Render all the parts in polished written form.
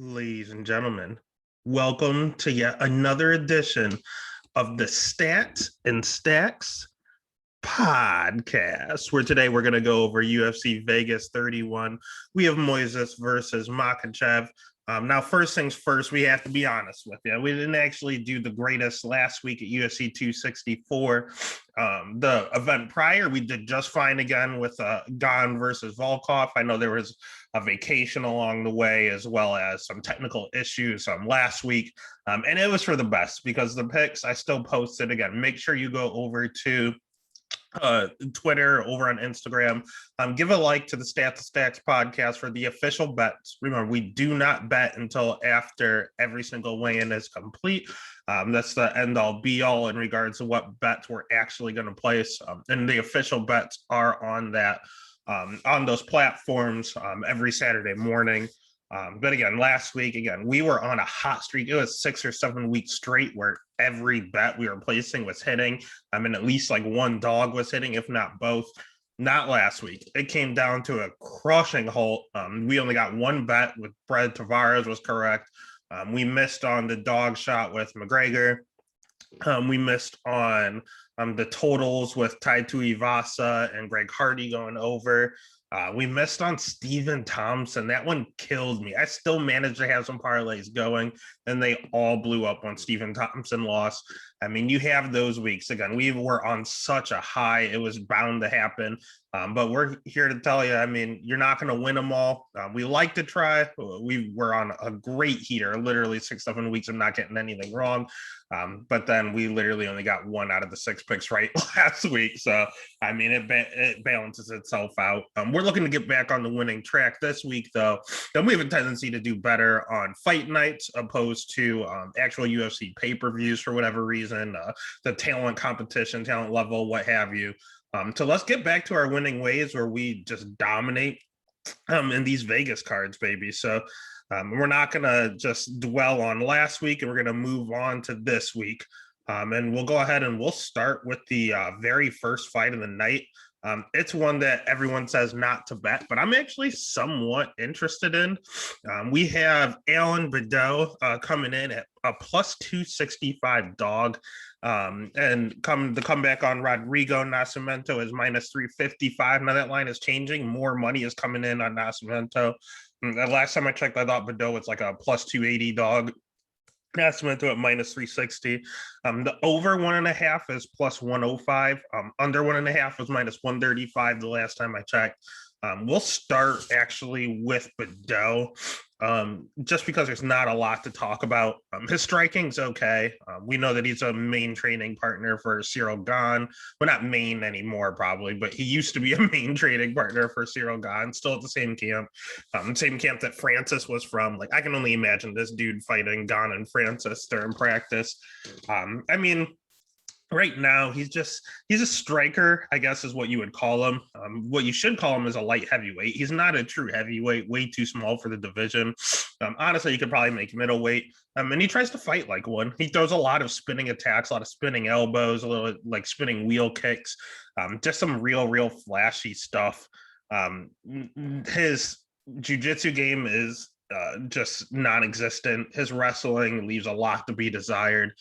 Ladies and gentlemen, welcome to yet another edition of the Stats and Stacks podcast, where today we're going to go over UFC Vegas 31. We have Moises versus Makhachev. Now, first things first, we have to be honest with you. We didn't actually do the greatest last week at UFC 264. The event prior, we did just fine again with Gane versus Volkov. I know there was a vacation along the way, as well as some technical issues last week. And it was for the best because the picks I still posted again. Make sure you go over to Twitter, over on Instagram. Give a like to the Stats Stacks podcast for the official bets. Remember, we do not bet until after every single weigh-in is complete. That's the end all be all in regards to what bets we're actually going to place. And the official bets are on that on those platforms every Saturday morning. But again, last week, we were on a hot streak. It was 6 or 7 weeks straight where every bet we were placing was hitting. I mean, at least like one dog was hitting, if not both. Not last week. It came down to a crushing halt. We only got one bet with Brad Tavares was correct. We missed on the dog shot with McGregor. We missed on the totals with Tai Tuivasa and Greg Hardy going over. We missed on Stephen Thompson. That one killed me. I still managed to have some parlays going, and they all blew up when Stephen Thompson lost. I mean, you have those weeks. Again, we were on such a high. It was bound to happen. But we're here to tell you, I mean, you're not going to win them all. We like to try. We were on a great heater, literally 6-7 weeks of not getting anything wrong. But then we literally only got one out of the 6 picks right last week. So, I mean, it balances itself out. We're looking to get back on the winning track this week, though. Then we have a tendency to do better on fight nights opposed to actual UFC pay-per-views for whatever reason, the talent competition, talent level, what have you. So let's get back to our winning ways where we just dominate in these Vegas cards, baby. So we're not going to just dwell on last week, and we're going to move on to this week. And we'll go ahead and we'll start with the very first fight of the night. It's one that everyone says not to bet, but I'm actually somewhat interested in. We have Alan Badeau coming in at a plus 265 dog. And the comeback on Rodrigo Nascimento is minus 355. Now that line is changing. More money is coming in on Nascimento. The last time I checked, I thought Badeau was like a plus 280 dog. Nascimento at minus 360. The over 1.5 is plus 105. Under 1.5 was minus 135 the last time I checked. We'll start actually with Badeau, just because there's not a lot to talk about. His striking's okay. We know that he's a main training partner for Ciryl Gane. Well, not main anymore, probably, but he used to be a main training partner for Ciryl Gane, still at the same camp that Francis was from. Like, I can only imagine this dude fighting Gane and Francis during practice. I mean, right now he's a striker, I guess is what you would call him. What you should call him is a light heavyweight. He's not a true heavyweight, way too small for the division. Honestly, you could probably make middleweight. And he tries to fight like one. He throws a lot of spinning attacks, a lot of spinning elbows, a little like spinning wheel kicks, just some real flashy stuff. His jiu-jitsu game is just non-existent. His wrestling leaves a lot to be desired.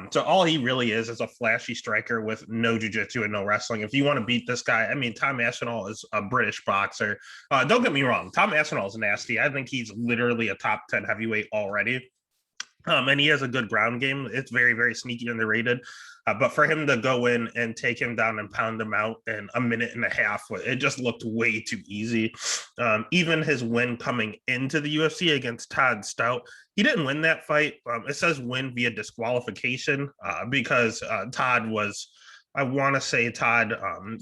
So all he really is a flashy striker with no jiu-jitsu and no wrestling. If you want to beat this guy, I mean, Tom Aspinall is a British boxer. Don't get me wrong. Tom Aspinall is nasty. I think he's literally a top 10 heavyweight already. And he has a good ground game. It's very sneaky underrated. But for him to go in and take him down and pound him out in a minute and a half, it just looked way too easy. Even his win coming into the UFC against Todd Stout, he didn't win that fight. It says win via disqualification because Todd was, I want to say Todd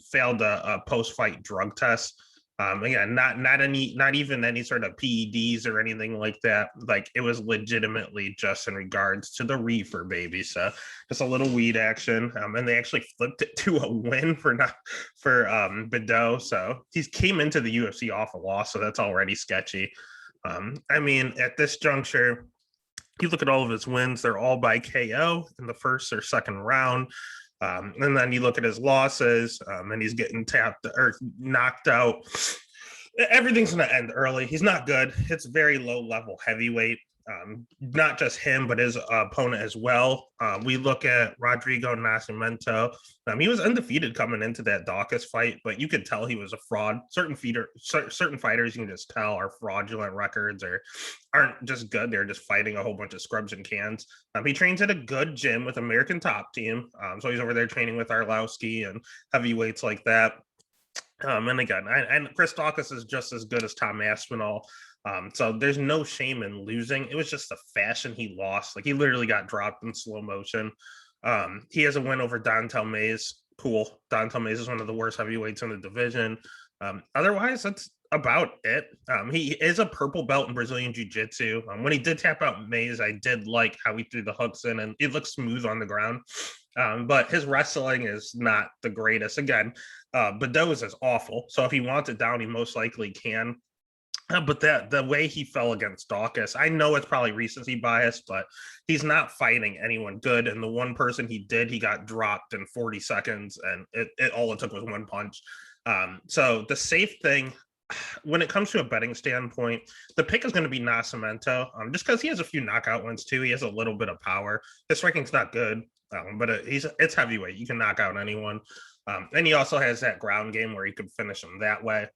failed a post-fight drug test. Again, not even any sort of PEDs or anything like that. Like, it was legitimately just in regards to the reefer, baby. So just a little weed action. And they actually flipped it to a win for Badeau. So he came into the UFC off a loss, so that's already sketchy. I mean, at this juncture, you look at all of his wins, they're all by KO in the first or second round. And then you look at his losses, and he's getting tapped or knocked out Everything's going to end early. He's not good. It's very low level heavyweight. Not just him, but his opponent as well. We look at Rodrigo Nascimento. He was undefeated coming into that Dawkins fight, but you could tell he was a fraud. Certain fighters you can just tell are fraudulent records or aren't just good. They're just fighting a whole bunch of scrubs and cans. He trains at a good gym with American Top Team. So he's over there training with Arlovsky and heavyweights like that. And again, and Chris Dawkins is just as good as Tom Aspinall. So there's no shame in losing. It was just the fashion he lost. Like he literally got dropped in slow motion. He has a win over Dontel Mays. Cool. Dontel Mays is one of the worst heavyweights in the division. Otherwise, that's about it. He is a purple belt in Brazilian Jiu-Jitsu. When he did tap out Mays, I did like how he threw the hooks in, and it looked smooth on the ground. But his wrestling is not the greatest. Again, Bedo's is awful. So if he wants it down, he most likely can. But the way he fell against Dawkins, I know it's probably recency bias, but he's not fighting anyone good. And the one person he did, he got dropped in 40 seconds, and all it took was one punch. So the safe thing, when it comes to a betting standpoint, the pick is going to be Nascimento, just because he has a few knockout wins too. He has a little bit of power. His striking's not good, but it's heavyweight. You can knock out anyone. And he also has that ground game where he could finish him that way.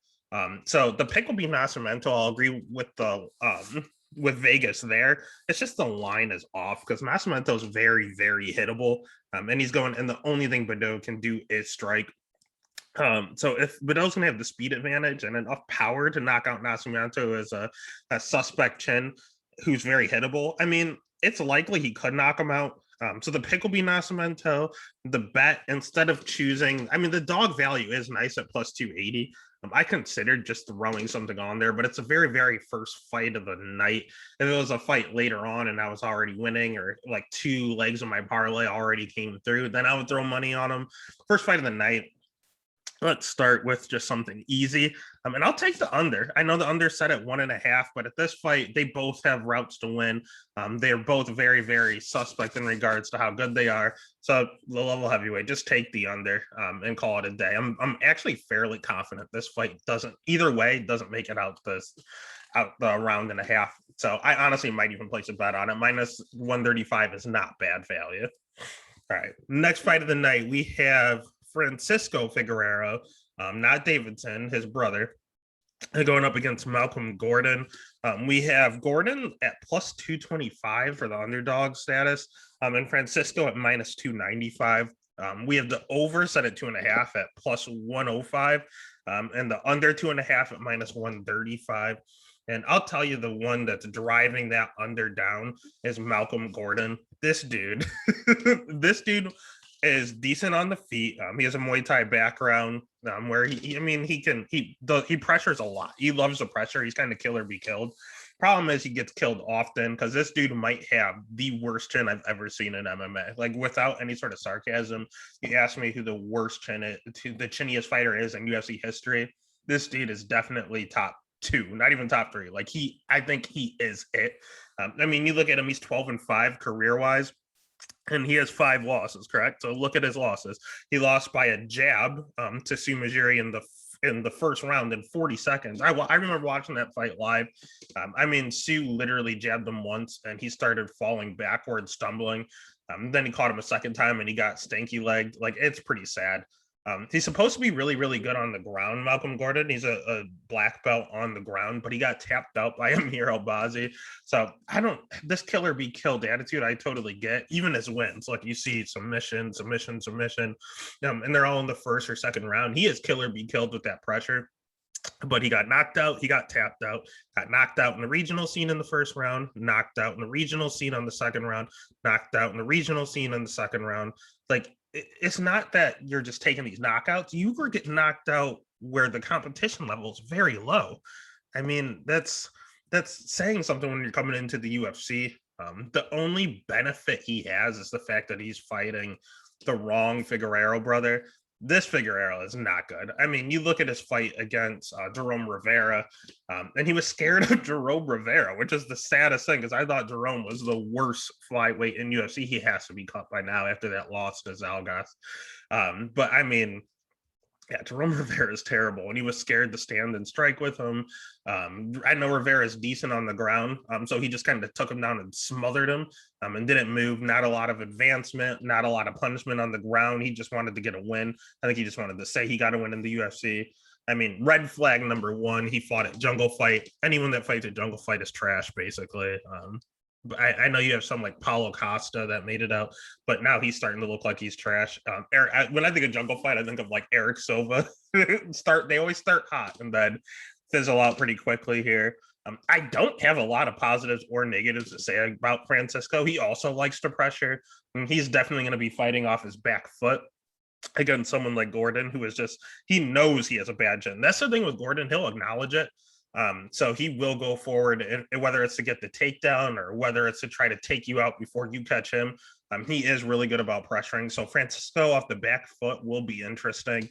So the pick will be Nascimento. I'll agree with Vegas there. It's just the line is off because Nascimento is very, very hittable. And he's going, and the only thing Bedo can do is strike. So if Bedo's gonna have the speed advantage and enough power to knock out Nascimento as a suspect chin who's very hittable, I mean, it's likely he could knock him out. So the pick will be Nascimento. The bet, instead of choosing, I mean, the dog value is nice at plus 280. I considered just throwing something on there, but it's a very, very first fight of the night. If it was a fight later on and I was already winning, or like two legs of my parlay already came through, then I would throw money on him. First fight of the night. Let's start with just something easy. And I'll take the under. I know the under set at 1.5, but at this fight, they both have routes to win. They're both very, very suspect in regards to how good they are. So the level heavyweight, just take the under and call it a day. I'm actually fairly confident this fight doesn't make it out the round and a half. So I honestly might even place a bet on it. Minus 135 is not bad value. All right, next fight of the night, we have Francisco Figueroa, not Davidson, his brother, going up against Malcolm Gordon. We have Gordon at plus 225 for the underdog status, and Francisco at minus 295. We have the over set at 2.5 at plus 105, and the under 2.5 at minus 135. And I'll tell you, the one that's driving that under down is Malcolm Gordon. This dude, this dude is decent on the feet. He has a Muay Thai background where he pressures a lot. He loves the pressure. He's kind of kill or be killed. Problem is he gets killed often because this dude might have the worst chin I've ever seen in MMA. Like, without any sort of sarcasm, you ask me who the worst chin is, who the chinniest fighter is in UFC history. This dude is definitely top 2, not even top 3. Like, I think he is it. You look at him, he's 12-5 career-wise. And he has 5 losses, correct? So look at his losses. He lost by a jab to Sue Majiri in the first round in 40 seconds. I remember watching that fight live. Sue literally jabbed him once, and he started falling backwards, stumbling. Then he caught him a second time, and he got stanky legged. Like, it's pretty sad. He's supposed to be really, really good on the ground, Malcolm Gordon. He's a black belt on the ground, but he got tapped out by Amir Albazi. So this killer be killed attitude, I totally get. Even his wins, like you see submission, and they're all in the first or second round. He is killer be killed with that pressure. But he got knocked out, he got tapped out, got knocked out in the regional scene in the first round, knocked out in the regional scene on the second round, knocked out in the regional scene in the second round. Like, it's not that you're just taking these knockouts. You were getting knocked out where the competition level is very low. That's saying something when you're coming into the UFC. The only benefit he has is the fact that he's fighting the wrong Figueroa brother. This Figueroa is not good. You look at his fight against Jerome Rivera, and he was scared of Jerome Rivera, which is the saddest thing, because I thought Jerome was the worst flyweight in UFC. He has to be cut by now after that loss to Zalgas. Yeah, Jerome Rivera is terrible, and he was scared to stand and strike with him. I know Rivera is decent on the ground, so he just kind of took him down and smothered him, and didn't move. Not a lot of advancement, not a lot of punishment on the ground. He just wanted to get a win. I think he just wanted to say he got a win in the UFC. I mean, red flag number one. He fought at Jungle Fight. Anyone that fights at Jungle Fight is trash, basically. I know you have some like Paulo Costa that made it out, but now he's starting to look like he's trash. When I think of Jungle Fight, I think of like Eric Silva. They always start hot and then fizzle out pretty quickly here. I don't have a lot of positives or negatives to say about Francisco. He also likes to pressure. He's definitely going to be fighting off his back foot against someone like Gordon, who is just, he knows he has a bad chin. That's the thing with Gordon, he'll acknowledge it. So he will go forward, and whether it's to get the takedown or whether it's to try to take you out before you catch him. He is really good about pressuring. So Francisco off the back foot will be interesting.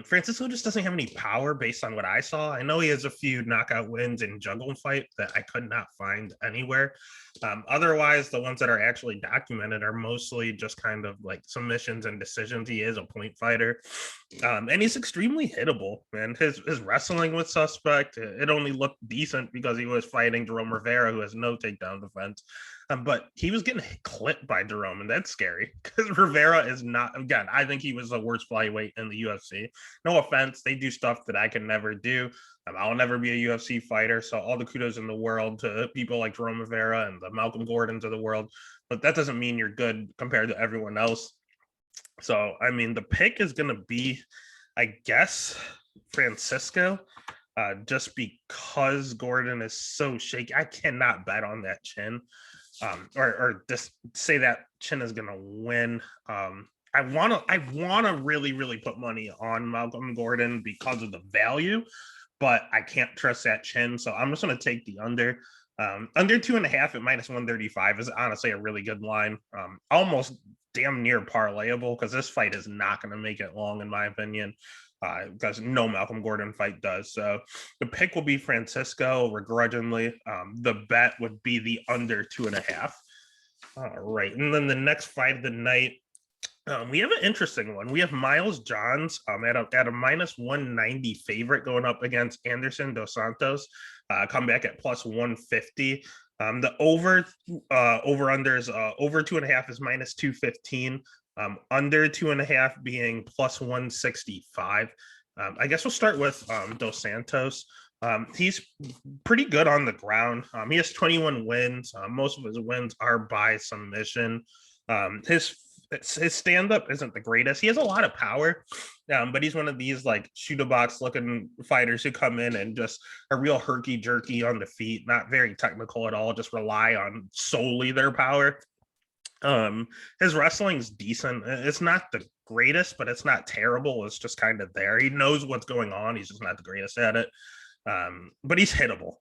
Francisco just doesn't have any power based on what I saw. I know he has a few knockout wins in Jungle Fight that I could not find anywhere. Otherwise, the ones that are actually documented are mostly just kind of like submissions and decisions. He is a point fighter, and he's extremely hittable. And his wrestling was suspect. It only looked decent because he was fighting Jerome Rivera, who has no takedown defense. But he was getting clipped by Jerome, and that's scary because Rivera is not, again, I think he was the worst flyweight in the UFC. No offense, they do stuff that I can never do. I'll never be a UFC fighter, so all the kudos in the world to people like Jerome Rivera and the Malcolm Gordons of the world, but that doesn't mean you're good compared to everyone else. So, I mean, the pick is going to be, I guess, Francisco, just because Gordon is so shaky. I cannot bet on that chin. Or just say that chin is gonna win. I wanna really put money on Malcolm Gordon because of the value, but I can't trust that chin, so I'm just gonna take the under. Under 2.5 at -135 is honestly a really good line. Almost damn near parlayable because this fight is not going to make it long, in my opinion, because no Malcolm Gordon fight does. So the pick will be Francisco, begrudgingly. The bet would be the under 2.5. All right. And then the next fight of the night, we have an interesting one. We have Miles Johns at a -190 favorite going up against Anderson Dos Santos. Come back at +150. The over under is over 2.5 is -215. Under 2.5 being +165. I guess we'll start with Dos Santos. He's pretty good on the ground. He has 21 wins. Most of his wins are by submission. His stand-up isn't the greatest. He has a lot of power, but he's one of these like shoot-a-box looking fighters who come in and just are real herky-jerky on the feet, not very technical at all, just rely on solely their power. His wrestling's decent. It's not the greatest, but it's not terrible. It's just kind of there. He knows what's going on. He's just not the greatest at it. But he's hittable.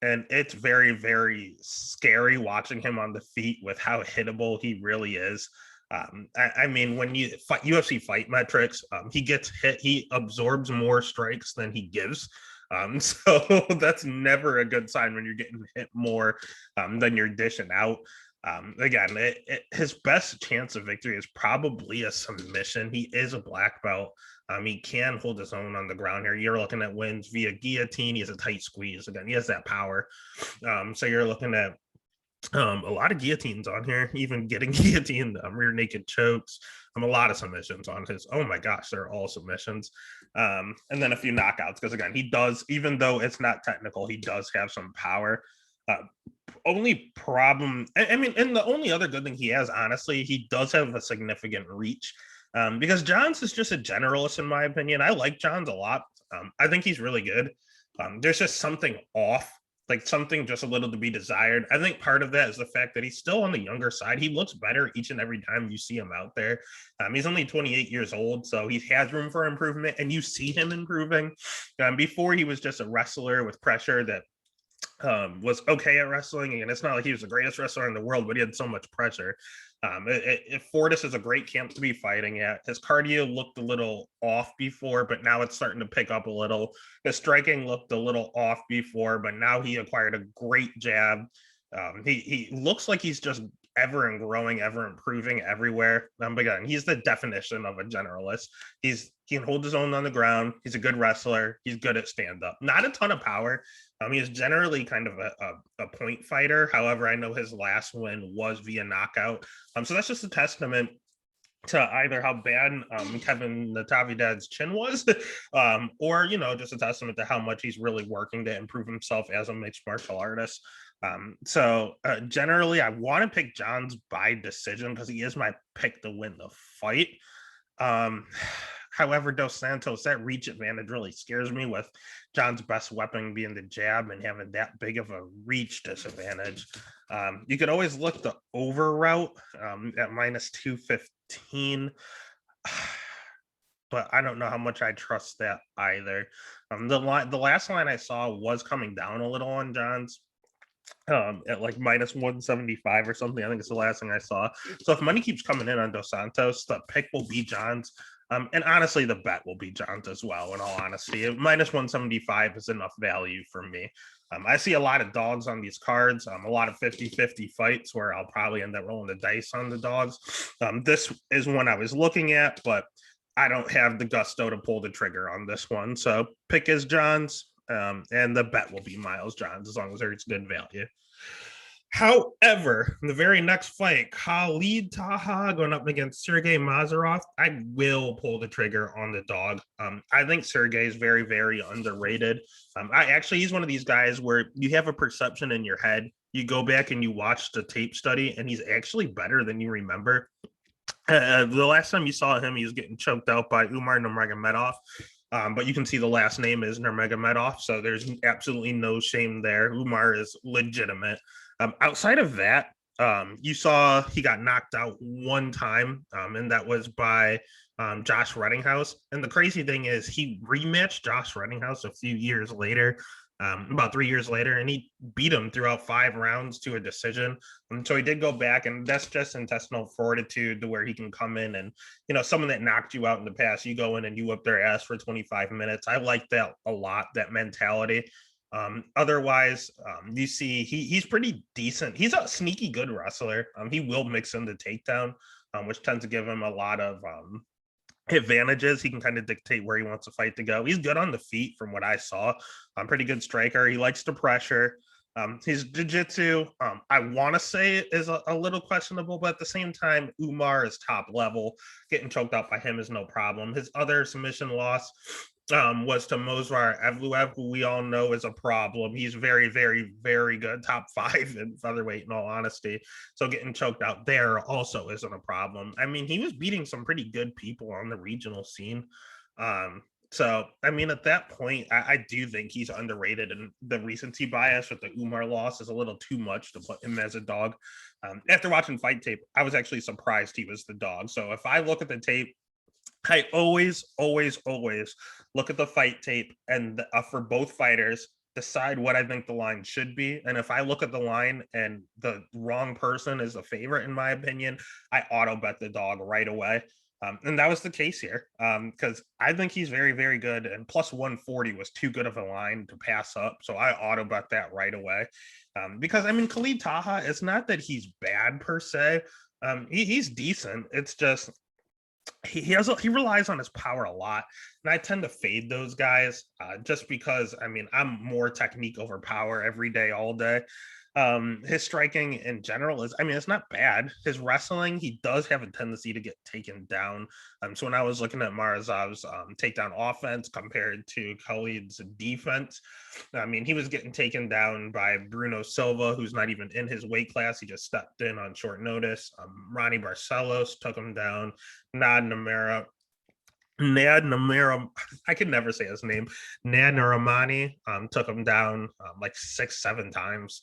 And it's very, very scary watching him on the feet with how hittable he really is. I mean, when you fight UFC fight metrics, he gets hit, he absorbs more strikes than he gives. So that's never a good sign when you're getting hit more than you're dishing out. Again, his best chance of victory is probably a submission. He is a black belt. He can hold his own on the ground here. You're looking at wins via guillotine. He has a tight squeeze. Again, he has that power. So you're looking at a lot of guillotines on here, even getting guillotined, rear naked chokes. A lot of submissions on his. Oh my gosh, they're all submissions. And then a few knockouts because again, he does, even though it's not technical, he does have some power. Only problem, I mean, and the only other good thing he has, honestly, he does have a significant reach. Because Johns is just a generalist, in my opinion. I like Johns a lot. I think he's really good. There's just something off, like something just a little to be desired. I think part of that is the fact that he's still on the younger side. He looks better each and every time you see him out there. He's only 28 years old, so he has room for improvement, and you see him improving. Before, he was just a wrestler with pressure that was okay at wrestling, and it's not like he was the greatest wrestler in the world, but he had so much pressure. Fortis is a great camp to be fighting at. His cardio looked a little off before, but now it's starting to pick up a little. His striking looked a little off before, but now he acquired a great jab. He looks like he's just ever and growing, ever improving everywhere. But again, he's the definition of a generalist. He can hold his own on the ground. He's a good wrestler. He's good at stand up. Not a ton of power. He is generally kind of a point fighter. However, I know his last win was via knockout. So that's just a testament to either how bad Kevin Natividad's chin was, or just a testament to how much he's really working to improve himself as a mixed martial artist. So generally, I want to pick Johns by decision because he is my pick to win the fight. However, Dos Santos, that reach advantage really scares me, with John's best weapon being the jab and having that big of a reach disadvantage. You could always look the over route at minus 215, but I don't know how much I trust that either. The last line I saw was coming down a little on John's at like minus 175 or something. I think it's the last thing I saw. So if money keeps coming in on Dos Santos, the pick will be John's. And honestly, the bet will be John's as well, in all honesty. Minus 175 is enough value for me. I see a lot of dogs on these cards, a lot of 50-50 fights where I'll probably end up rolling the dice on the dogs. This is one I was looking at, but I don't have the gusto to pull the trigger on this one. So pick is John's, and the bet will be Miles Johns as long as there's good value. However, in the very next fight, Khalid Taha going up against Sergey Mazarov, I will pull the trigger on the dog. I think Sergey is very, very underrated. He's one of these guys where you have a perception in your head. You go back and you watch the tape study, and he's actually better than you remember. The last time you saw him, he was getting choked out by Umar Nurmagomedov. But you can see the last name is Nurmagomedov, so there's absolutely no shame there. Umar is legitimate. Outside of that, you saw he got knocked out one time, and that was by Josh Reddinghouse. And the crazy thing is he rematched Josh Reddinghouse a few years later, about 3 years later, and he beat him throughout 5 rounds to a decision. And so he did go back, and that's just intestinal fortitude to where he can come in and, someone that knocked you out in the past, you go in and you whip their ass for 25 minutes. I like that a lot, that mentality. Otherwise, you see he's pretty decent. He's a sneaky good wrestler. He will mix in the takedown, which tends to give him a lot of advantages. He can kind of dictate where he wants the fight to go. He's good on the feet from what I saw. Pretty good striker. He likes to pressure. His jiu-jitsu, I want to say is a little questionable, but at the same time, Umar is top level. Getting choked out by him is no problem. His other submission loss was to Mozvar Evluev, who we all know is a problem. He's very, very, very good, top 5 in featherweight, in all honesty. So getting choked out there also isn't a problem. I mean, he was beating some pretty good people on the regional scene. So, I mean, at that point, I do think he's underrated, and the recency bias with the Umar loss is a little too much to put him as a dog. After watching fight tape, I was actually surprised he was the dog. So if I look at the tape, I always look at the fight tape and for both fighters, decide what I think the line should be. And if I look at the line and the wrong person is the favorite, in my opinion, I auto bet the dog right away. And that was the case here, because I think he's very, very good. And plus 140 was too good of a line to pass up. So I auto bet that right away. Because, I mean, Khalid Taha, it's not that he's bad per se. He's decent. It's just he relies on his power a lot, and I tend to fade those guys just because, I mean, I'm more technique over power every day, all day. His striking in general is, I mean, it's not bad. His wrestling, he does have a tendency to get taken down. So when I was looking at Marazov's takedown offense compared to Khalid's defense, I mean, he was getting taken down by Bruno Silva, who's not even in his weight class. He just stepped in on short notice. Ronnie Barcelos took him down. Nad Namira, I can never say his name. Nad Naramani took him down like 6-7 times.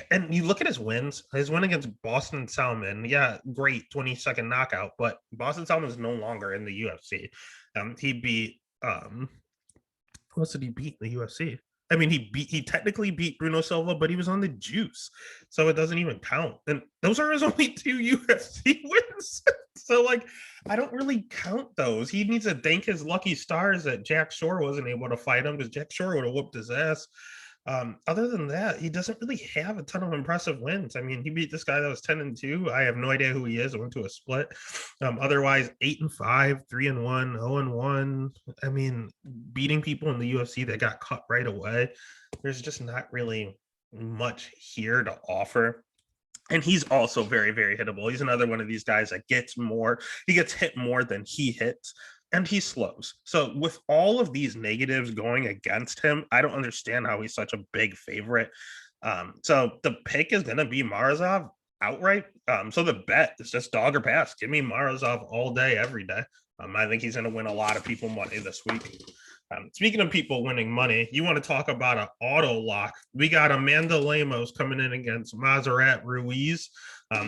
And you look at his wins, his win against Boston Salmon, yeah, great 20-second knockout, but Boston Salmon is no longer in the UFC. He beat what did he beat in the UFC? I mean, he technically beat Bruno Silva, but he was on the juice, so it doesn't even count. And those are his only 2 UFC wins. So, like, I don't really count those. He needs to thank his lucky stars that Jack Shore wasn't able to fight him, because Jack Shore would have whooped his ass. Other than that, he doesn't really have a ton of impressive wins. I mean, he beat this guy that was 10-2. I have no idea who he is. I went to a split. Otherwise, 8-5, 3-1, 0-1. I mean, beating people in the UFC that got cut right away. There's just not really much here to offer. And he's also very, very hittable. He's another one of these guys that gets more, he gets hit more than he hits, and he slows. So, with all of these negatives going against him, I don't understand how he's such a big favorite. So, the pick is going to be Morozov outright. So, the bet is just dog or pass. Give me Morozov all day, every day. I think he's going to win a lot of people money this week. Speaking of people winning money, you want to talk about an auto lock. We got Amanda Lemos coming in against Mazerat Ruiz.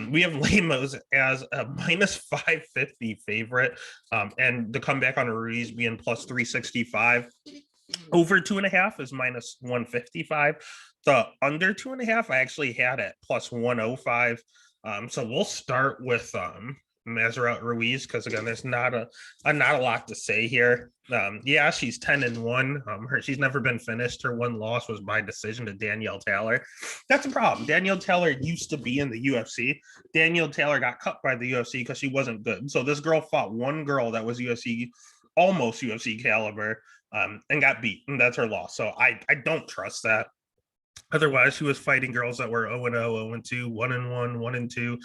We have Lemos as a minus 550 favorite, and the comeback on Ruiz being plus 365. Over 2.5 is minus 155. The under 2.5, I actually had at plus 105. So we'll start with Mazerat Ruiz, because again, there's not a lot to say here. Yeah, she's 10-1. She's never been finished. Her one loss was by decision to Danielle Taylor. That's a problem. Danielle Taylor used to be in the UFC. Danielle Taylor got cut by the UFC because she wasn't good. So this girl fought one girl that was almost UFC caliber, and got beat, and that's her loss. So I don't trust that. Otherwise, she was fighting girls that were 0-0, 0-2, 1-1, 1-2.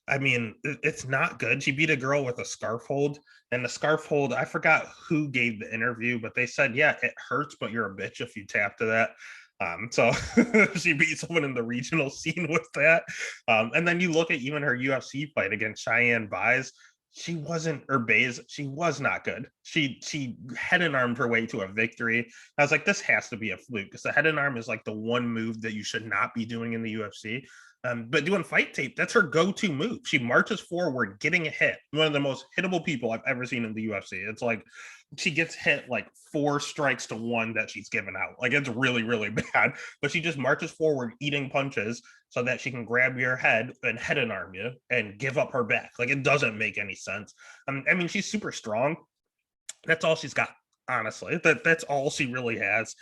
I mean, it's not good. She beat a girl with a scarf hold, and the scarf hold, I forgot who gave the interview, but they said, yeah, it hurts, but you're a bitch if you tap to that. So she beat someone in the regional scene with that. And then you look at even her UFC fight against Cheyenne Buys. She wasn't, or Bays, she was not good. She head and armed her way to a victory. I was like, this has to be a fluke, because the head and arm is like the one move that you should not be doing in the UFC. But doing fight tape, that's her go-to move. She marches forward, getting a hit. One of the most hittable people I've ever seen in the UFC. It's like she gets hit like 4 strikes to 1 that she's given out. Like, it's really, really bad. But she just marches forward, eating punches, so that she can grab your head and head and arm you and give up her back. Like, it doesn't make any sense. I mean, she's super strong. That's all she's got, honestly. That's all she really has.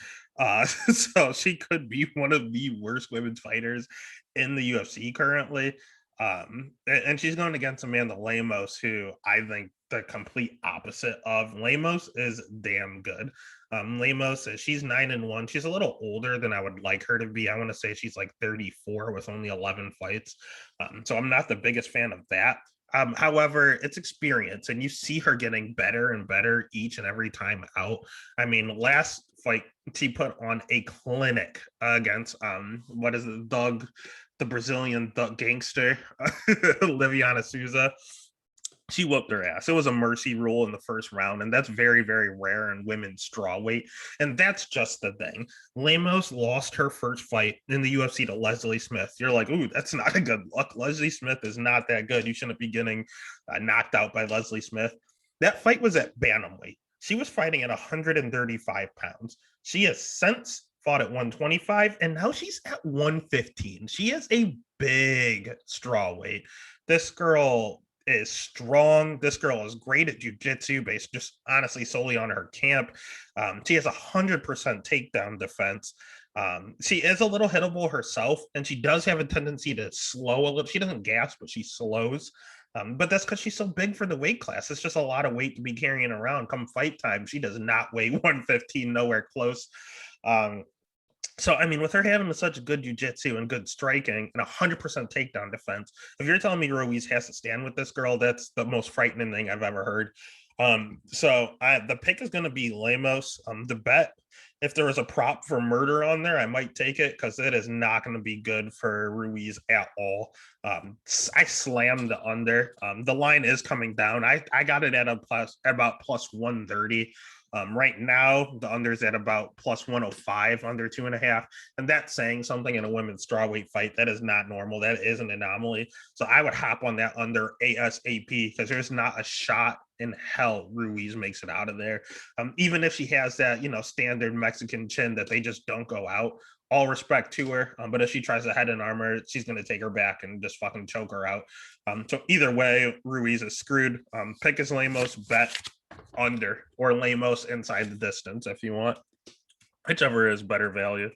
So she could be one of the worst women's fighters in the UFC currently. And she's going against Amanda Lemos, who I think the complete opposite of. Lemos is damn good. Lemos, she's 9-1. She's a little older than I would like her to be. I want to say she's like 34 with only 11 fights. So I'm not the biggest fan of that. However, it's experience, and you see her getting better and better each and every time out. I mean, last fight she put on a clinic against what is it, Doug, the Brazilian Doug gangster, Liviana Souza. She whooped her ass. It was a mercy rule in the first round, and that's very, very rare in women's strawweight. And that's just the thing. Lemos lost her first fight in the UFC to Leslie Smith. You're like, ooh, that's not a good look. Leslie Smith is not that good. You shouldn't be getting knocked out by Leslie Smith. That fight was at bantamweight. She was fighting at 135 pounds. She has since fought at 125, and now she's at 115. She is a big strawweight. This girl is strong. This girl is great at jiu-jitsu, based just honestly solely on her camp. She has 100% takedown defense. She is a little hittable herself, and she does have a tendency to slow a little. She doesn't gas, but she slows. But that's because she's so big for the weight class. It's just a lot of weight to be carrying around. Come fight time, she does not weigh 115, nowhere close. So, I mean, with her having such good jiu-jitsu and good striking and 100% takedown defense, if you're telling me Ruiz has to stand with this girl, that's the most frightening thing I've ever heard. So the pick is going to be Lemos. The bet, if there was a prop for murder on there, I might take it, because it is not going to be good for Ruiz at all. I slammed the under. The line is coming down. I got it at about plus 130. Right now, the under's at about plus 105, under 2.5. And that's saying something in a women's strawweight fight. That is not normal. That is an anomaly. So I would hop on that under ASAP, because there's not a shot in hell Ruiz makes it out of there. Even if she has that, standard Mexican chin that they just don't go out. All respect to her. But if she tries to head and armor, she's going to take her back and just fucking choke her out. So either way, Ruiz is screwed. Pick his Lemos, bet under, or Lemos inside the distance if you want, whichever is better value.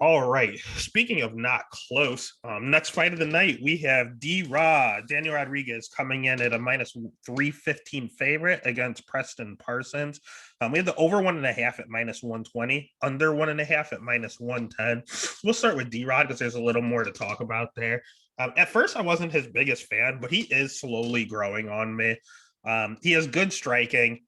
All right. Speaking of not close, next fight of the night, we have Daniel Rodriguez coming in at a minus 315 favorite against Preston Parsons. We have the over 1.5 at minus 120, under 1.5 at minus 110. We'll start with D-Rod because there's a little more to talk about there. At first, I wasn't his biggest fan, but he is slowly growing on me. He has good striking.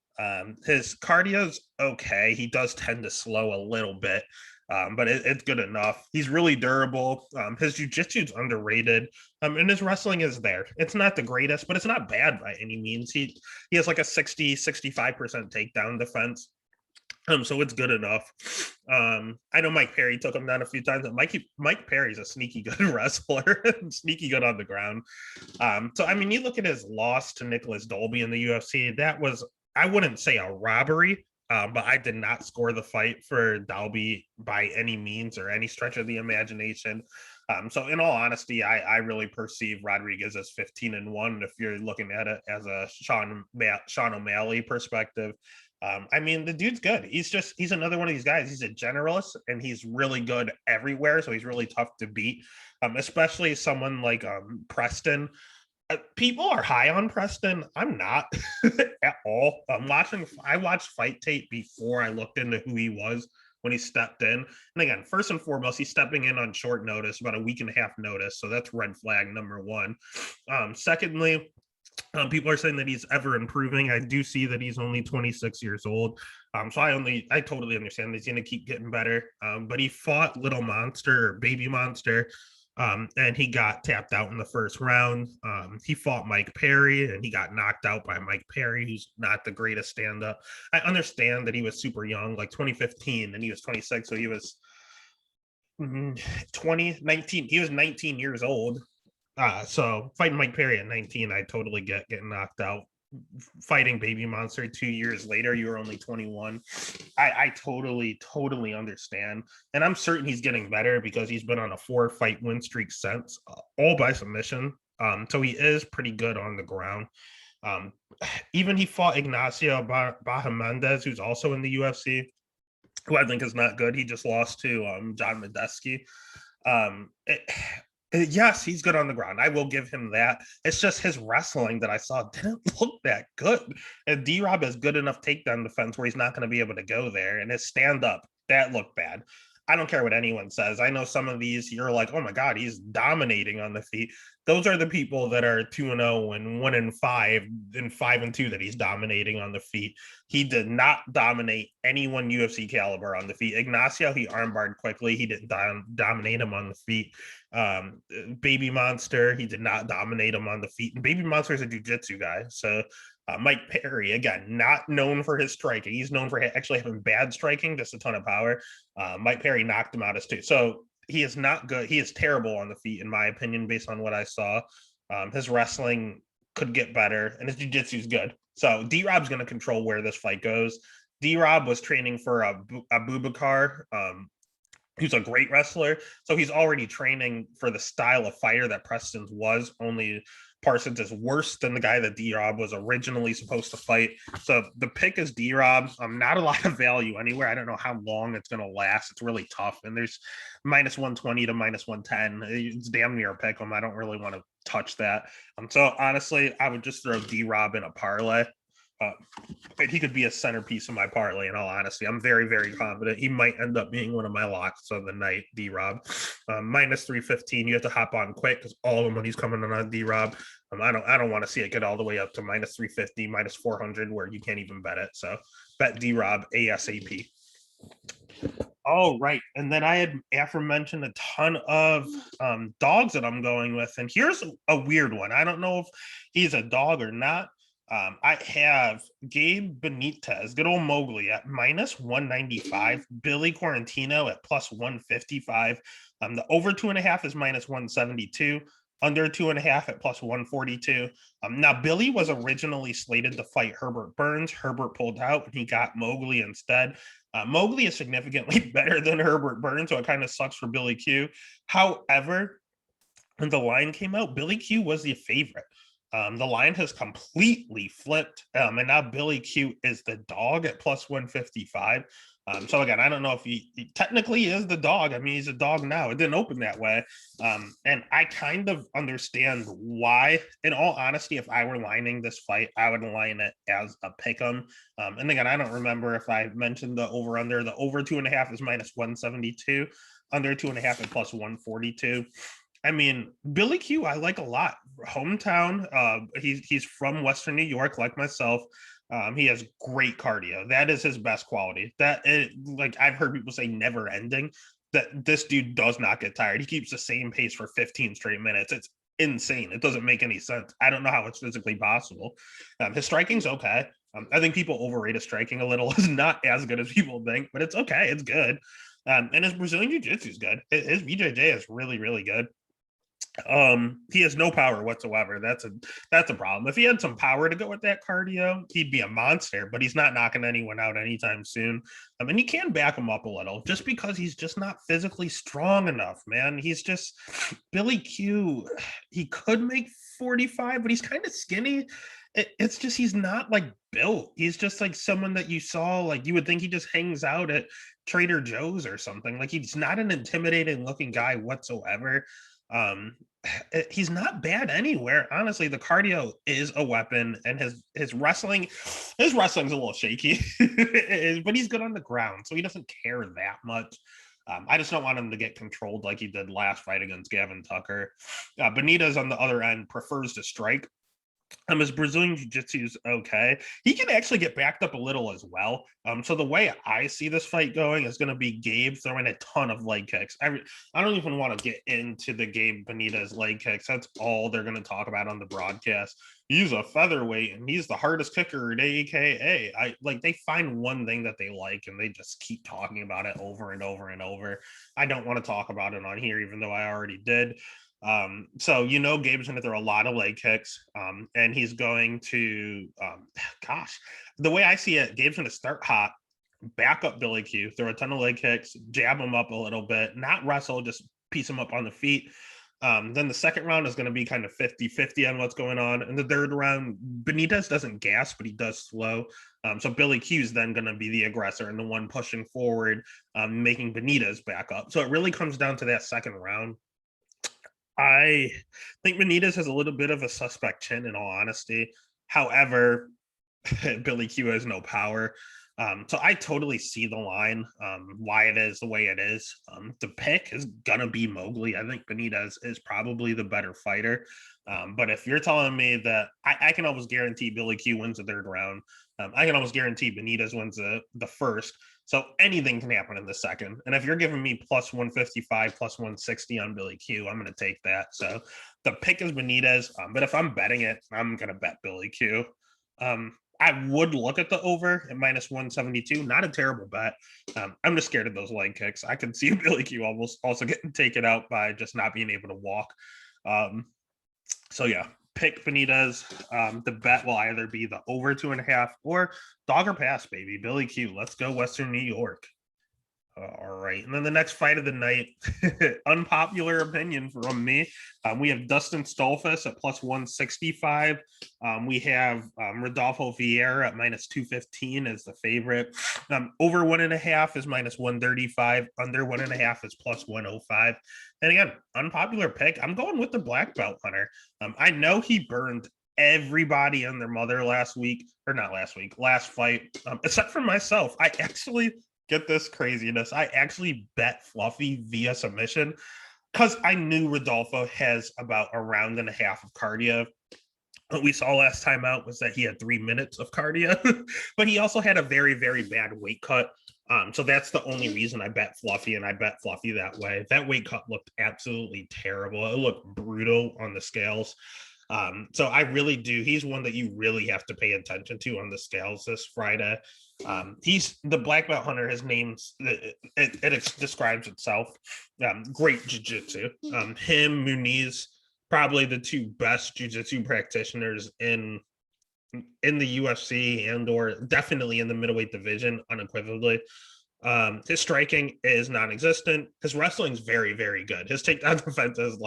His cardio's okay. He does tend to slow a little bit. But it's good enough. He's really durable. His jiu-jitsu is underrated, and his wrestling is there. It's not the greatest, but it's not bad by any means. He has like a 65% takedown defense. So it's good enough. I know Mike Perry took him down a few times. Mike Perry's a sneaky good wrestler, sneaky good on the ground. So I mean, you look at his loss to Nicholas Dolby in the UFC. That was, I wouldn't say a robbery, but I did not score the fight for Dalby by any means or any stretch of the imagination. So in all honesty, I really perceive Rodriguez as 15-1 if you're looking at it as a Sean O'Malley perspective. I mean, the dude's good. He's another one of these guys. He's a generalist and he's really good everywhere. So he's really tough to beat, especially someone like Preston. People are high on Preston. I'm not at all. I watched fight tape before I looked into who he was when he stepped in. And again, first and foremost, he's stepping in on short notice, about a week and a half notice. So that's red flag number one. Secondly, people are saying that he's ever improving. I do see that he's only 26 years old. So I totally understand that he's going to keep getting better. But he fought Little Monster or Baby Monster. And he got tapped out in the first round. He fought Mike Perry and he got knocked out by Mike Perry, who's not the greatest stand-up. I understand that he was super young, like 2015, and he was 26, so he was 19. He was 19 years old. So fighting Mike Perry at 19, I totally get getting knocked out. Fighting Baby Monster 2 years later, you were only 21. I totally understand, and I'm certain he's getting better because he's been on a 4-fight win streak since, all by submission. So he is pretty good on the ground. Even he fought Ignacio Bahamondes, who's also in the UFC, who I think is not good. He just lost to John Medeski. Yes, he's good on the ground. I will give him that. It's just his wrestling that I saw didn't look that good. And D-Rob has good enough takedown defense where he's not going to be able to go there. And his stand-up, that looked bad. I don't care what anyone says. I know some of these, you're like, oh my God, he's dominating on the feet. Those are the people that are 2-0 and 1-5 and 5-2 that he's dominating on the feet. He did not dominate anyone UFC caliber on the feet. Ignacio, he armbarred quickly. He didn't dominate him on the feet. Baby Monster, he did not dominate him on the feet. And Baby Monster is a jiu-jitsu guy. So Mike Perry, again, not known for his striking. He's known for actually having bad striking, just a ton of power. Mike Perry knocked him out as two. So he is not good. He is terrible on the feet, in my opinion, based on what I saw. His wrestling could get better, and his jiu-jitsu is good. So D-Rob's going to control where this fight goes. D-Rob was training for Abubakar, who's a great wrestler. So he's already training for the style of fighter that Preston's was, only Parsons is worse than the guy that D-Rob was originally supposed to fight. So the pick is D-Rob. Not a lot of value anywhere. I don't know how long it's going to last. It's really tough. And there's minus 120 to mince 110. It's damn near a pick 'em. I don't really want to touch that. So honestly, I would just throw D-Rob in a parlay. He could be a centerpiece of my parlay, in all honesty. I'm very, very confident he might end up being one of my locks of the night, D-Rob. Minus 315, you have to hop on quick because all the money's coming on D-Rob. I don't want to see it get all the way up to minus 350, minus 400, where you can't even bet it. So bet D-Rob ASAP. All right. And then I had aforementioned a ton of dogs that I'm going with. And here's a weird one. I don't know if he's a dog or not. I have Gabe Benitez, good old Mowgli, at minus 195, Billy Quarantino at plus 155. The over 2.5 is minus 172, under 2.5 at plus 142. Now, Billy was originally slated to fight Herbert Burns. Herbert pulled out and he got Mowgli instead. Mowgli is significantly better than Herbert Burns, so it kind of sucks for Billy Q. However, when the line came out, Billy Q was the favorite. The line has completely flipped, and now Billy Q is the dog at plus 155. So again, I don't know if he technically is the dog. I mean, he's a dog now. It didn't open that way. And I kind of understand why. In all honesty, if I were lining this fight, I would line it as a pick'em. And again, I don't remember if I mentioned the over under. The over 2.5 is minus 172, under 2.5 at plus 142. I mean, Billy Q, I like a lot. Hometown. He's from Western New York, like myself. He has great cardio. That is his best quality. Like I've heard people say, never ending. That this dude does not get tired. He keeps the same pace for 15 straight minutes. It's insane. It doesn't make any sense. I don't know how it's physically possible. His striking's okay. I think people overrate his striking a little. It's not as good as people think, but it's okay. It's good. And his Brazilian Jiu-Jitsu is good. His BJJ is really, really good. He has no power whatsoever. That's a problem. If he had some power to go with that cardio, he'd be a monster, but he's not knocking anyone out anytime soon. And you can back him up a little just because he's just not physically strong enough, man. He's just Billy Q. He could make 45, but he's kind of skinny. It's just he's not like built. He's just like someone that you saw, like you would think he just hangs out at Trader Joe's or something. Like he's not an intimidating looking guy whatsoever. Um, he's not bad anywhere. Honestly, the cardio is a weapon, and his wrestling's a little shaky, but he's good on the ground, so he doesn't care that much. I just don't want him to get controlled like he did last fight against Gavin Tucker. Benitez on the other end prefers to strike. His Brazilian Jiu-Jitsu is okay. He can actually get backed up a little as well. So the way I see this fight going is going to be Gabe throwing a ton of leg kicks. I don't even want to get into the Gabe Benitez leg kicks. That's all they're going to talk about on the broadcast. He's a featherweight and he's the hardest kicker at AKA. They find one thing that they like and they just keep talking about it over and over and over. I don't want to talk about it on here, even though I already did. So Gabe's going to throw a lot of leg kicks, and he's going to, the way I see it, Gabe's going to start hot, back up Billy Q, throw a ton of leg kicks, jab him up a little bit, not wrestle, just piece him up on the feet. Then the second round is going to be kind of 50-50 on what's going on. And the third round, Benitez doesn't gas, but he does slow. So Billy Q is then going to be the aggressor and the one pushing forward, making Benitez back up. So it really comes down to that second round. I think Benitez has a little bit of a suspect chin, in all honesty. However, Billy Q has no power. So I totally see the line, why it is the way it is. The pick is going to be Mowgli. I think Benitez is probably the better fighter. But if you're telling me that I can almost guarantee Billy Q wins the third round, I can almost guarantee Benitez wins the first. So anything can happen in the second. And if you're giving me plus 155, plus 160 on Billy Q, I'm going to take that. So the pick is Benitez. But if I'm betting it, I'm going to bet Billy Q. I would look at the over at minus 172. Not a terrible bet. I'm just scared of those leg kicks. I can see Billy Q almost also getting taken out by just not being able to walk. So yeah, pick Benitez. The bet will either be the over 2.5 or dog or pass, baby. Billy Q. Let's go Western New York. All right. And then the next fight of the night, unpopular opinion from me. We have Dustin Stolfus at plus 165. We have Rodolfo Vieira at minus 215 as the favorite. Over 1.5 is minus 135. Under 1.5 is plus 105. And again, unpopular pick. I'm going with the black belt hunter. I know he burned everybody and their mother last fight, except for myself. I actually get this craziness. I actually bet Fluffy via submission because I knew Rodolfo has about a round and a half of cardio. What we saw last time out was that he had 3 minutes of cardio, but he also had a very, very bad weight cut. So that's the only reason I bet Fluffy, and I bet Fluffy that way. That weight cut looked absolutely terrible. It looked brutal on the scales. So I really do. He's one that you really have to pay attention to on the scales this Friday. He's the black belt hunter. His name's it describes itself. Great jiu-jitsu. Him, Muniz, probably the two best jiu-jitsu practitioners in the UFC and or definitely in the middleweight division, unequivocally. His striking is non-existent. His wrestling is very, very good. His takedown defense is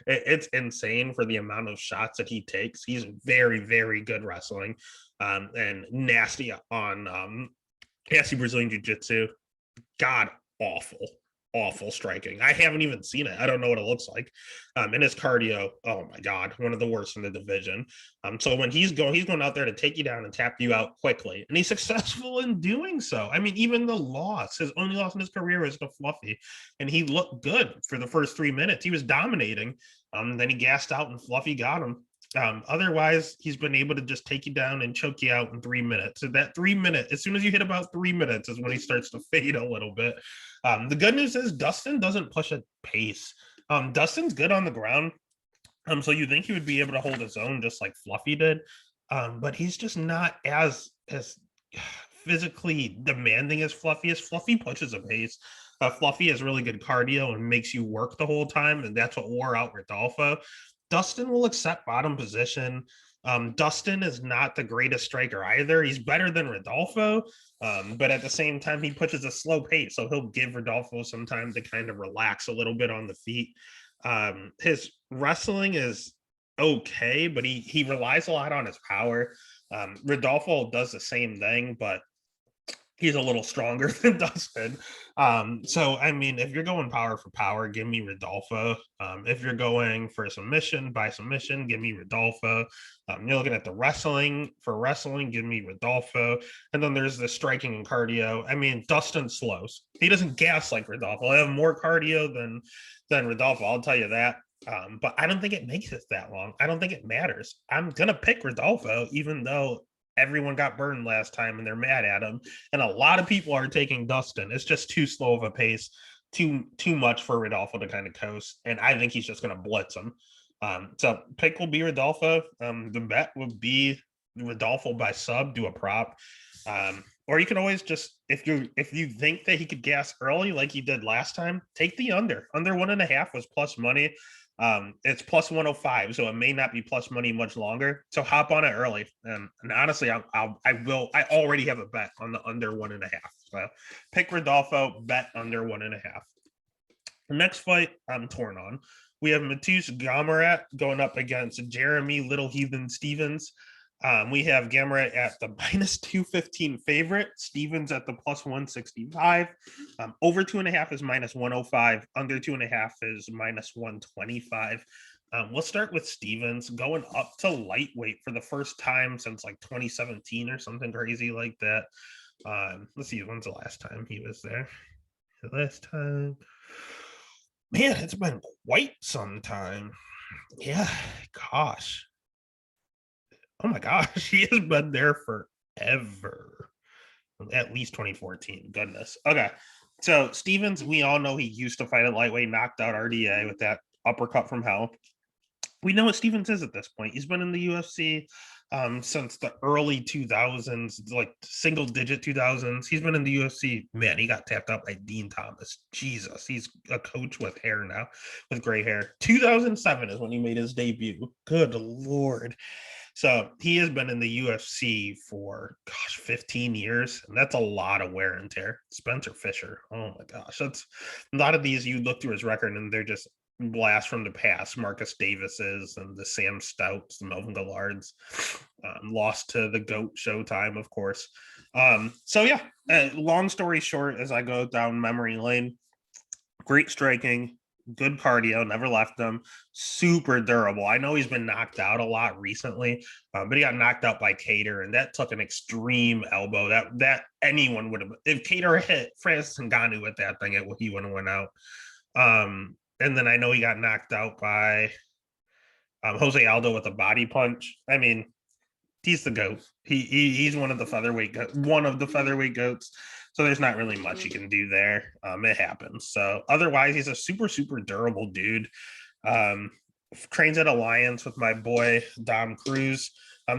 it's insane for the amount of shots that he takes. He's very, very good wrestling, and nasty on Cassie Brazilian Jiu-Jitsu, god awful striking. I haven't even seen it. I don't know what it looks like. And his cardio, oh my god, one of the worst in the division. So when he's going out there to take you down and tap you out quickly, and he's successful in doing so. I mean, even his only loss in his career is to Fluffy, and he looked good for the first 3 minutes. He was dominating. Then he gassed out, and Fluffy got him. Otherwise, he's been able to just take you down and choke you out in 3 minutes. So that 3 minute, as soon as you hit about 3 minutes, is when he starts to fade a little bit. The good news is Dustin doesn't push a pace. Dustin's good on the ground. So you think he would be able to hold his own just like Fluffy did. But he's just not as physically demanding as Fluffy is. Fluffy pushes a pace. Fluffy has really good cardio and makes you work the whole time, and that's what wore out Rodolfo. Dustin will accept bottom position. Dustin is not the greatest striker either. He's better than Rodolfo, but at the same time, he pushes a slow pace, so he'll give Rodolfo some time to kind of relax a little bit on the feet. His wrestling is okay, but he relies a lot on his power. Rodolfo does the same thing, but he's a little stronger than Dustin. So, I mean, if you're going power for power, give me Rodolfo. If you're going for submission by submission, give me Rodolfo. You're looking at the wrestling, give me Rodolfo. And then there's the striking and cardio. I mean, Dustin slows. He doesn't gas like Rodolfo. I have more cardio than Rodolfo, I'll tell you that. But I don't think it makes it that long. I don't think it matters. I'm going to pick Rodolfo, even though everyone got burned last time and they're mad at him. And a lot of people are taking Dustin. It's just too slow of a pace, too much for Rodolfo to kind of coast. And I think he's just going to blitz him. So pick will be Rodolfo. The bet would be Rodolfo by sub, do a prop. Or you can always just, if you think that he could gas early like he did last time, take the under. Under 1.5 was plus money. It's plus 105, so it may not be plus money much longer. So hop on it early. And honestly, I already have a bet on the under 1.5. So pick Rodolfo, bet under 1.5. The next fight I'm torn on. We have Mateusz Gamrot going up against Jeremy Little Heathen Stevens. We have Gamrot at the minus 215 favorite, Stevens at the plus 165. Over 2.5 is minus 105. Under 2.5 is minus 125. We'll start with Stevens going up to lightweight for the first time since like 2017 or something crazy like that. Let's see, when's the last time he was there? The last time, man, it's been quite some time. Yeah, gosh. Oh my gosh, he has been there forever. At least 2014. Goodness. Okay. So Stevens, we all know he used to fight at lightweight, knocked out RDA with that uppercut from hell. We know what Stevens is at this point. He's been in the UFC since the early 2000s, like single digit 2000s. He's been in the UFC. Man, he got tapped out by Dean Thomas. Jesus, he's a coach with hair now, with gray hair. 2007 is when he made his debut. Good Lord. So he has been in the UFC for, 15 years. And that's a lot of wear and tear. Spencer Fisher. Oh my gosh. That's a lot of these. You look through his record and they're just blast from the past. Marcus Davis's and the Sam Stouts, the Melvin Gallards, lost to the GOAT Showtime, of course. So yeah, long story short, as I go down memory lane, great striking, good cardio, never left him, super durable. I know he's been knocked out a lot recently, but he got knocked out by Cater, and that took an extreme elbow. That anyone would have, if Cater hit Francis Ngannou with that thing, he wouldn't have went out. And then I know he got knocked out by Jose Aldo with a body punch. I mean, he's the GOAT. He's one of the featherweight goats. So there's not really much you can do there. It happens. So otherwise, he's a super, super durable dude. Trains at Alliance with my boy, Dom Cruz.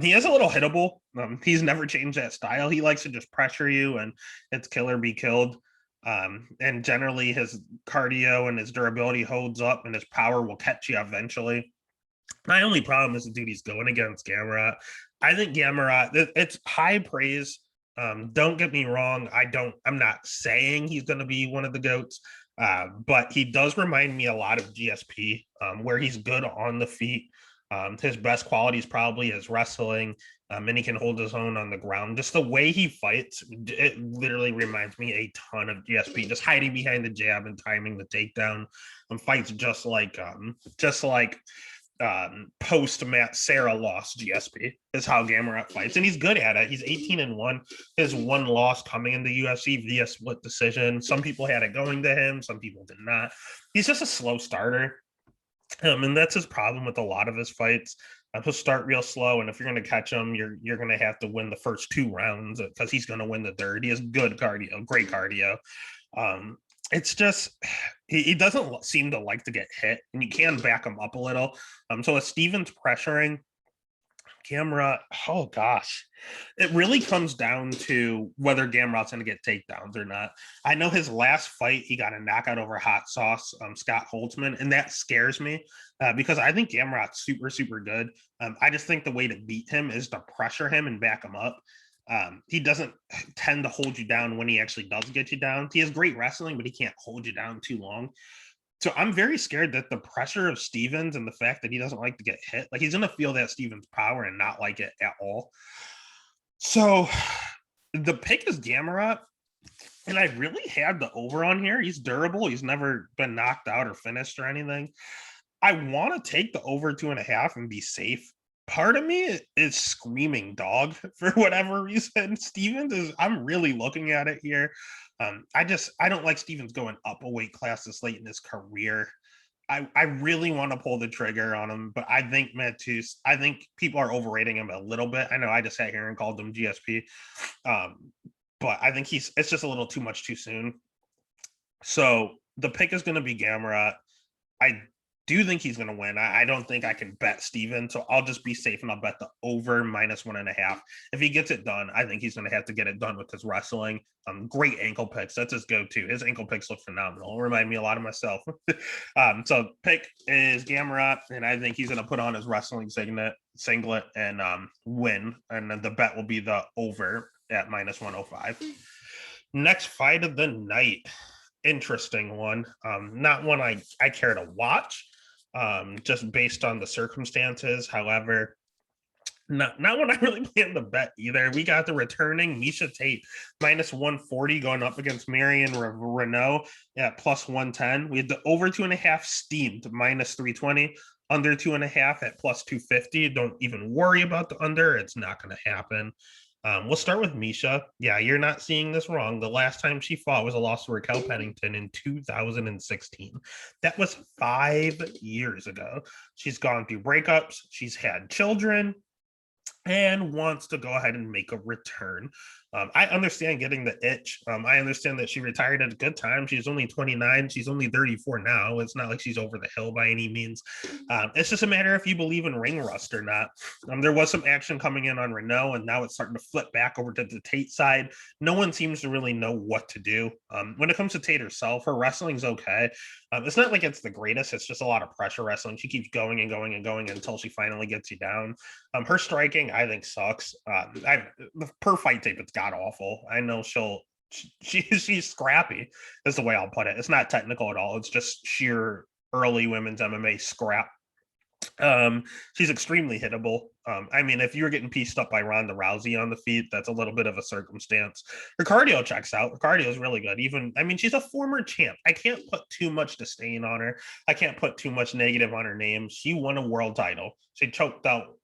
He is a little hittable. He's never changed that style. He likes to just pressure you, and it's kill or be killed. And generally, his cardio and his durability holds up, and his power will catch you eventually. My only problem is the dude he's going against, Gamrot. I think Gamrot, it's high praise. Don't get me wrong. I'm not saying he's going to be one of the GOATs, but he does remind me a lot of GSP, where he's good on the feet. His best quality is probably his wrestling, and he can hold his own on the ground. Just the way he fights, it literally reminds me a ton of GSP. Just hiding behind the jab and timing the takedown. Fights just like post Matt Sarah lost GSP is how Gamrot fights, and he's good at it. He's 18-1. His one loss coming into UFC via split decision. Some people had it going to him, some people did not. He's just a slow starter, and that's his problem with a lot of his fights. He'll start real slow, and if you're going to catch him, you're going to have to win the first 2 rounds because he's going to win the third. He has good cardio, great cardio. It's just he doesn't seem to like to get hit, and you can back him up a little. So if Steven's pressuring Gamrot, oh gosh, it really comes down to whether Gamrot's going to get takedowns or not. I know his last fight, he got a knockout over Hot Sauce, Scott Holtzman, and that scares me because I think Gamrot's super, super good. I just think the way to beat him is to pressure him and back him up. He doesn't tend to hold you down when he actually does get you down. He has great wrestling, but he can't hold you down too long. So I'm very scared that the pressure of Stevens and the fact that he doesn't like to get hit, like he's going to feel that Stevens power and not like it at all. So the pick is Gamrot, and I really had the over on here. He's durable. He's never been knocked out or finished or anything. I want to take the over 2.5 and be safe. Part of me is screaming dog for whatever reason. Stevens is, I'm really looking at it here. I don't like Stevens going up a weight class this late in his career. I really want to pull the trigger on him, but I think I think people are overrating him a little bit. I know I just sat here and called him GSP. But I think it's just a little too much too soon. So the pick is going to be Gamrot. I do think he's going to win. I don't think I can bet Steven, so I'll just be safe and I'll bet the over -1.5. If he gets it done, I think he's going to have to get it done with his wrestling. Great ankle picks. That's his go-to. His ankle picks look phenomenal. Remind me a lot of myself. So pick is Gamrot, and I think he's going to put on his wrestling singlet and win. And then the bet will be the over at -105. Next fight of the night. Interesting one. Not one I care to watch. Just based on the circumstances. However, not one I really plan to bet either. We got the returning Miesha Tate -140 going up against Marion Renault at +110. We had the over 2.5 steamed -320, under 2.5 at +250. Don't even worry about the under. It's not going to happen. We'll start with Miesha. Yeah, you're not seeing this wrong. The last time she fought was a loss to Raquel Pennington in 2016. That was 5 years ago. She's gone through breakups. She's had children and wants to go ahead and make a return. I understand getting the itch. I understand that she retired at a good time. She's only 29. She's only 34 now. It's not like she's over the hill by any means. It's just a matter if you believe in ring rust or not. There was some action coming in on Renault, and now it's starting to flip back over to the Tate side. No one seems to really know what to do. When it comes to Tate herself, her wrestling's okay. It's not like it's the greatest. It's just a lot of pressure wrestling. She keeps going and going and going until she finally gets you down. Her striking, I think, sucks. Per fight tape, it's god awful. I know she's scrappy, is the way I'll put it. It's not technical at all. It's just sheer early women's MMA scrap. She's extremely hittable. I mean, if you're getting pieced up by Ronda Rousey on the feet, that's a little bit of a circumstance. Her cardio checks out. Her cardio is really good. She's a former champ. I can't put too much disdain on her. I can't put too much negative on her name. She won a world title. She choked out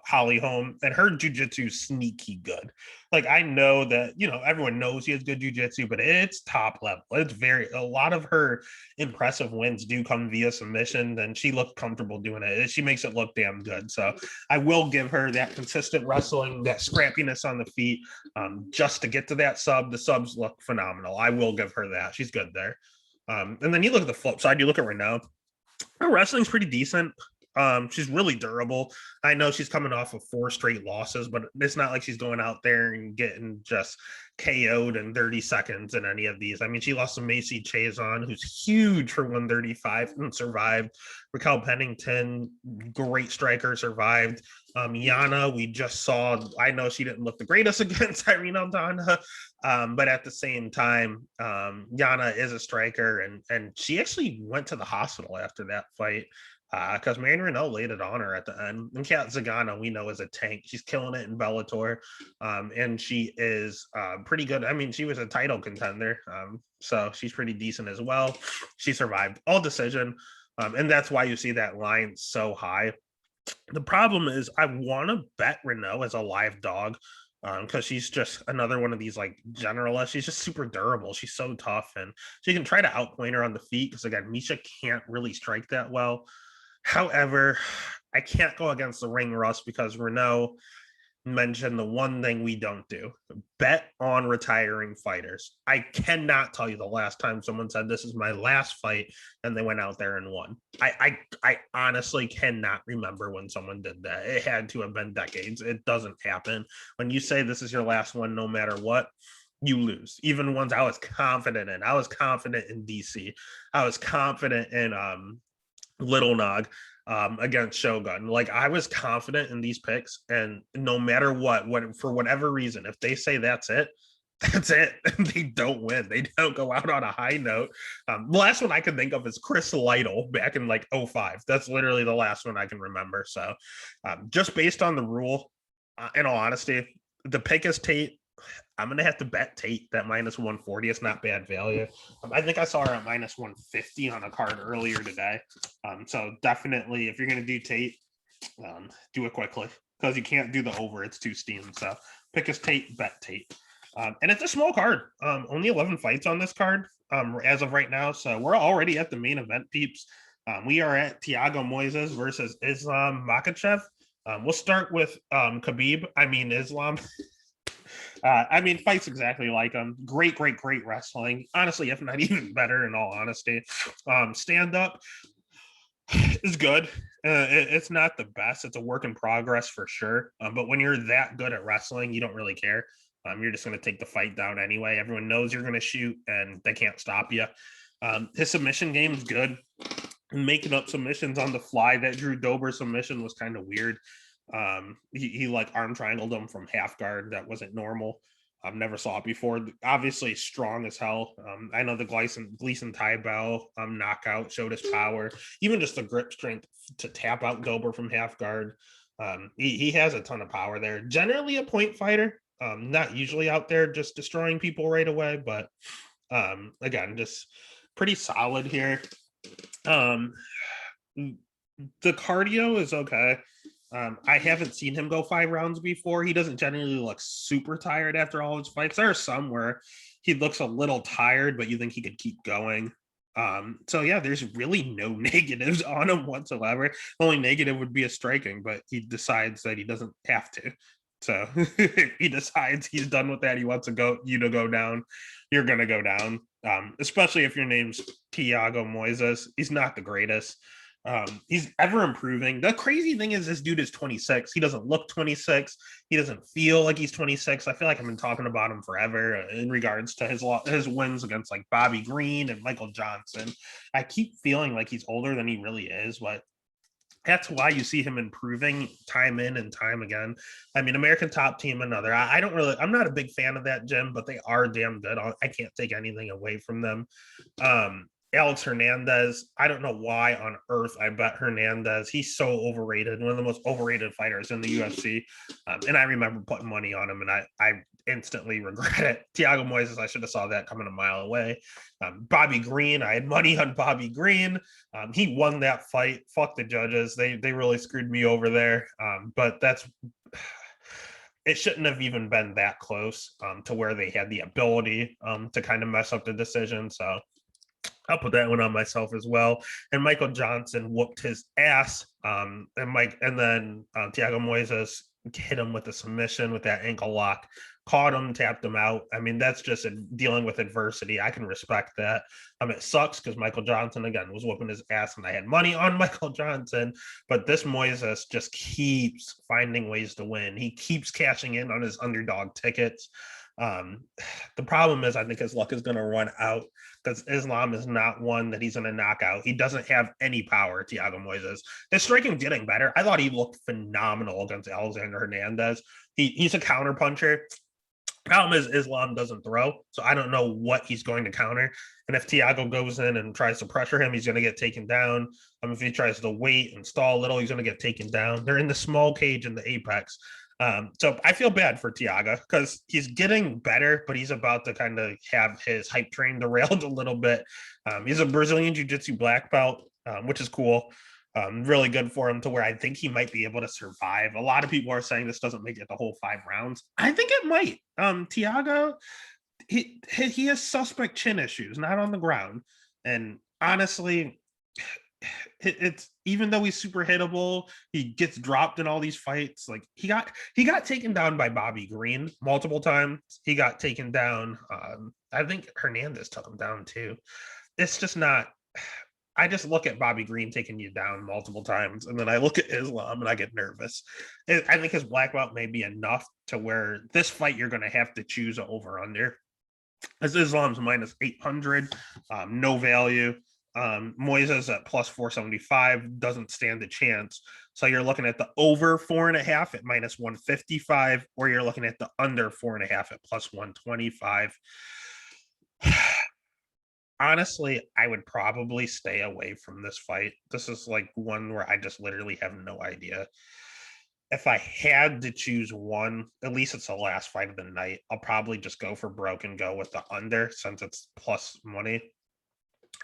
Holly Holm, and her jiu-jitsu sneaky good. Like, I know that, everyone knows she has good jiu-jitsu, but it's top level. It's a lot of her impressive wins do come via submission, and she looked comfortable doing it. She makes it look damn good. So I will give her that consistent wrestling, that scrappiness on the feet, just to get to that sub. The subs look phenomenal. I will give her that. She's good there. And then you look at the flip side, you look at Renault. Her wrestling's pretty decent. She's really durable. I know she's coming off of 4 straight losses, but it's not like she's going out there and getting just KO'd in 30 seconds in any of these. She lost to Macy Chazon, who's huge for 135 and survived. Raquel Pennington, great striker, survived. Yana, we just saw, I know she didn't look the greatest against Irene Aldana, but at the same time, Yana is a striker, and she actually went to the hospital after that fight because Marion Renault laid it on her at the end. And Kat Zagana, we know, is a tank. She's killing it in Bellator, and she is pretty good. I mean, she was a title contender, so she's pretty decent as well. She survived all decision, and that's why you see that line so high. The problem is I want to bet Renault as a live dog because she's just another one of these like generalists. She's just super durable. She's so tough, and she can try to outpoint her on the feet because again, Misha can't really strike that well. However, I can't go against the ring rust because Renault mention the one thing we don't do: bet on retiring fighters. I cannot tell you the last time someone said this is my last fight and they went out there and won. I honestly cannot remember when someone did that. It had to have been decades. It doesn't happen. When you say this is your last one no matter what, you lose. Even ones I was confident in. I was confident in DC. I was confident in Little Nog against Shogun. Like I was confident in these picks, and no matter what for whatever reason, if they say that's it, they don't win. They don't go out on a high note. The last one I can think of is Chris Lytle back in like 05. That's literally the last one I can remember. So just based on the rule, in all honesty, the pick is Tate. I'm going to have to bet Tate that minus 140. It's not bad value. I think I saw her at minus 150 on a card earlier today. So definitely, if you're going to do Tate, do it quickly because you can't do the over. It's too steamed. So pick is Tate, bet Tate. And it's a small card. Only 11 fights on this card as of right now. So we're already at the main event, peeps. We are at Thiago Moises versus Islam Makhachev. We'll start with Khabib. I mean, Islam. Fights exactly like him. Great wrestling. Honestly, if not even better, in all honesty. Stand up is good. It's not the best. It's a work in progress for sure. But when you're that good at wrestling, you don't really care. You're just going to take the fight down anyway. Everyone knows you're going to shoot, and they can't stop you. His submission game is good. Making up submissions on the fly. That Drew Dober submission was kind of weird. He like arm triangled him from half guard. That wasn't normal. I've never saw it before. Obviously strong as hell. I know the Gleason Tybell knockout showed his power. Even just the grip strength to tap out Dober from half guard. He has a ton of power there. Generally a point fighter. Not usually out there just destroying people right away, but again, just pretty solid here. The cardio is okay. I haven't seen him go 5 rounds before. He doesn't generally look super tired after all his fights. There are some where he looks a little tired, but you think he could keep going. So yeah, there's really no negatives on him whatsoever. The only negative would be a striking, but he decides that he doesn't have to. So if he decides he's done with that, he wants to go down, you're gonna go down. Especially if your name's Thiago Moises. He's not the greatest. He's ever improving. The crazy thing is this dude is 26. He doesn't look 26. He doesn't feel like he's 26. I feel like I've been talking about him forever in regards to his wins against like Bobby Green and Michael Johnson. I keep feeling like he's older than he really is, but that's why you see him improving time in and time again. I mean, American Top Team, another. I'm not a big fan of that gym, but they are damn good. I can't take anything away from them. Alex Hernandez, I don't know why on earth I bet Hernandez. He's so overrated, one of the most overrated fighters in the UFC. And I remember putting money on him, and I instantly regret it. Thiago Moises, I should have saw that coming a mile away. Bobby Green, I had money on Bobby Green. He won that fight. Fuck the judges. They really screwed me over there. But it shouldn't have even been that close to where they had the ability to kind of mess up the decision. So I'll put that one on myself as well. And Michael Johnson whooped his ass. And then Thiago Moises hit him with a submission with that ankle lock, caught him, tapped him out. I mean, that's just dealing with adversity. I can respect that. It sucks because Michael Johnson, again, was whooping his ass and I had money on Michael Johnson. But this Moises just keeps finding ways to win. He keeps cashing in on his underdog tickets. The problem is I think his luck is going to run out because Islam is not one that he's going to knock out. He doesn't have any power, Thiago Moises. His striking getting better. I thought he looked phenomenal against Alexander Hernandez. He's a counter puncher. Problem is Islam doesn't throw, so I don't know what he's going to counter. And if Thiago goes in and tries to pressure him, he's going to get taken down. If he tries to wait and stall a little, he's going to get taken down. They're in the small cage in the apex. So I feel bad for Thiago because he's getting better, but he's about to kind of have his hype train derailed a little bit. He's a Brazilian Jiu-Jitsu black belt, which is cool. Really good for him to where I think he might be able to survive. A lot of people are saying this doesn't make it the whole 5 rounds. I think it might. Thiago, he has suspect chin issues, not on the ground. And honestly, it's even though he's super hittable, he gets dropped in all these fights. Like he got taken down by Bobby Green multiple times. He got taken down. I think Hernandez took him down too. It's just not. I just look at Bobby Green taking you down multiple times, and then I look at Islam and I get nervous. I think his black belt may be enough to where this fight you're going to have to choose over under. As Islam's minus 800, no value. Moises at plus 475 doesn't stand a chance. So you're looking at the over 4.5 at minus 155, or you're looking at the under 4.5 at plus 125. Honestly, I would probably stay away from this fight. This is like one where I just literally have no idea. If I had to choose one, at least it's the last fight of the night, I'll probably just go for broke and go with the under since it's plus money.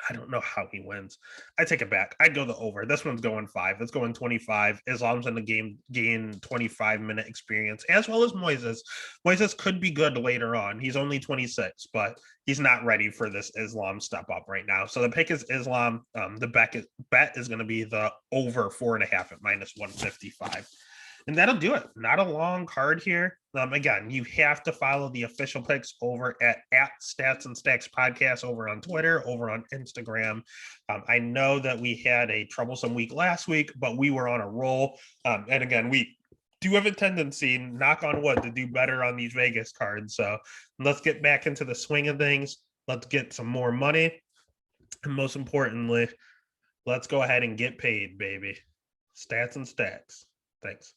I don't know how he wins. I take it back. I'd go the over. This one's going 5. It's going 25. Islam's in the game, gain 25-minute experience, as well as Moises. Moises could be good later on. He's only 26, but he's not ready for this Islam step up right now. So the pick is Islam. The bet is going to be the over 4.5 at minus 155. And that'll do it. Not a long card here. Again, you have to follow the official picks over at Stats and Stacks Podcast over on Twitter, over on Instagram. I know that we had a troublesome week last week, but we were on a roll. And again, we do have a tendency, knock on wood, to do better on these Vegas cards. So let's get back into the swing of things. Let's get some more money. And most importantly, let's go ahead and get paid, baby. Stats and Stacks. Thanks.